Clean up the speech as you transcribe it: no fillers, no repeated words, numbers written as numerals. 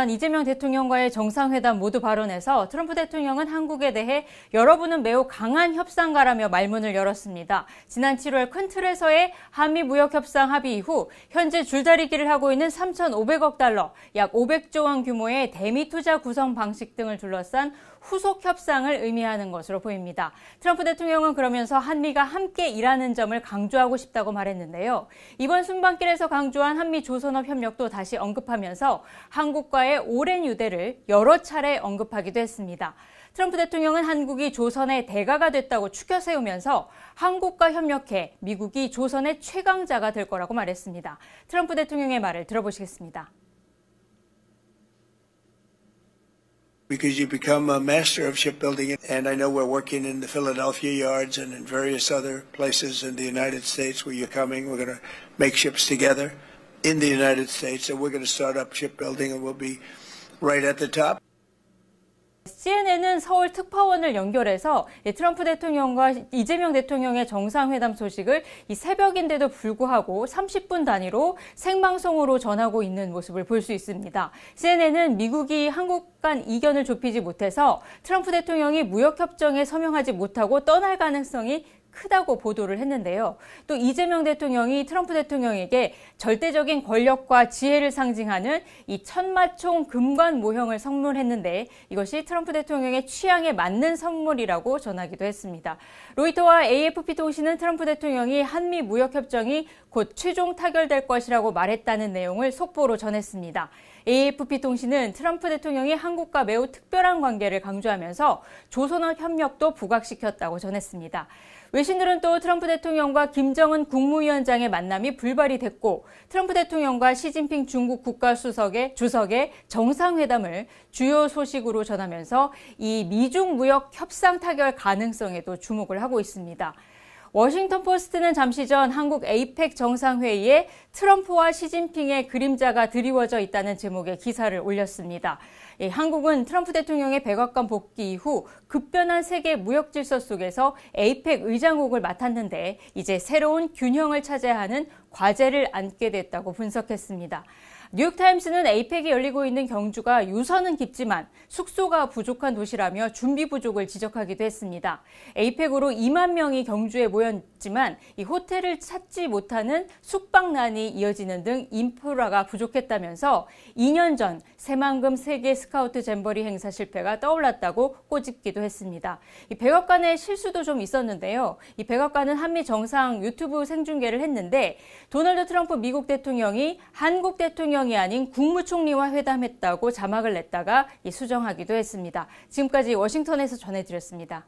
이재명 대통령과의 정상회담 모두 발언에서 트럼프 대통령은 한국에 대해 여러분은 매우 강한 협상가라며 말문을 열었습니다. 지난 7월 큰 틀에서의 한미 무역협상 합의 이후 현재 줄다리기를 하고 있는 3,500억 달러, 약 500조 원 규모의 대미 투자 구성 방식 등을 둘러싼 후속 협상을 의미하는 것으로 보입니다. 트럼프 대통령은 그러면서 한미가 함께 일하는 점을 강조하고 싶다고 말했는데요. 이번 순방길에서 강조한 한미 조선업 협력도 다시 언급하면서 한국과의 오랜 유대를 여러 차례 언급하기도 했습니다. 트럼프 대통령은 한국이 조선의 대가가 됐다고 추켜 세우면서 한국과 협력해 미국이 조선의 최강자가 될 거라고 말했습니다. 트럼프 대통령의 말을 들어보시겠습니다. Because you become a master of shipbuilding. And I know we're working in the Philadelphia yards and in various other places in the United States where you're coming. We're going to make ships together in the United States. And we're going to start up shipbuilding and we'll be right at the top. CNN은 서울 특파원을 연결해서 트럼프 대통령과 이재명 대통령의 정상회담 소식을 새벽인데도 불구하고 30분 단위로 생방송으로 전하고 있는 모습을 볼 수 있습니다. CNN은 미국이 한국 간 이견을 좁히지 못해서 트럼프 대통령이 무역협정에 서명하지 못하고 떠날 가능성이 크다고 보도를 했는데요. 또 이재명 대통령이 트럼프 대통령에게 절대적인 권력과 지혜를 상징하는 이 천마총 금관 모형을 선물했는데 이것이 트럼프 대통령의 취향에 맞는 선물이라고 전하기도 했습니다. 로이터와 AFP 통신은 트럼프 대통령이 한미 무역협정이 곧 최종 타결될 것이라고 말했다는 내용을 속보로 전했습니다. AFP 통신은 트럼프 대통령이 한국과 매우 특별한 관계를 강조하면서 조선업 협력도 부각시켰다고 전했습니다. 외신들은 또 트럼프 대통령과 김정은 국무위원장의 만남이 불발이 됐고 트럼프 대통령과 시진핑 중국 국가주석의 정상회담을 주요 소식으로 전하면서 이 미중 무역 협상 타결 가능성에도 주목을 하고 있습니다. 워싱턴 포스트는 잠시 전 한국 에이펙 정상회의에 트럼프와 시진핑의 그림자가 드리워져 있다는 제목의 기사를 올렸습니다. 한국은 트럼프 대통령의 백악관 복귀 이후 급변한 세계 무역 질서 속에서 에이펙 의장국을 맡았는데 이제 새로운 균형을 찾아야 하는 과제를 안게 됐다고 분석했습니다. 뉴욕타임스는 에이펙이 열리고 있는 경주가 유서는 깊지만 숙소가 부족한 도시라며 준비 부족을 지적하기도 했습니다. 에이펙으로 2만 명이 경주에 모였지만 이 호텔을 찾지 못하는 숙박난이 이어지는 등 인프라가 부족했다면서 2년 전 새만금 세계 스카우트 잼버리 행사 실패가 떠올랐다고 꼬집기도 했습니다. 이 백악관에 실수도 좀 있었는데요. 이 백악관은 한미 정상 유튜브 생중계를 했는데 도널드 트럼프 미국 대통령이 한국 대통령이 아닌 국무총리와 회담했다고 자막을 냈다가 수정하기도 했습니다. 지금까지 워싱턴에서 전해드렸습니다.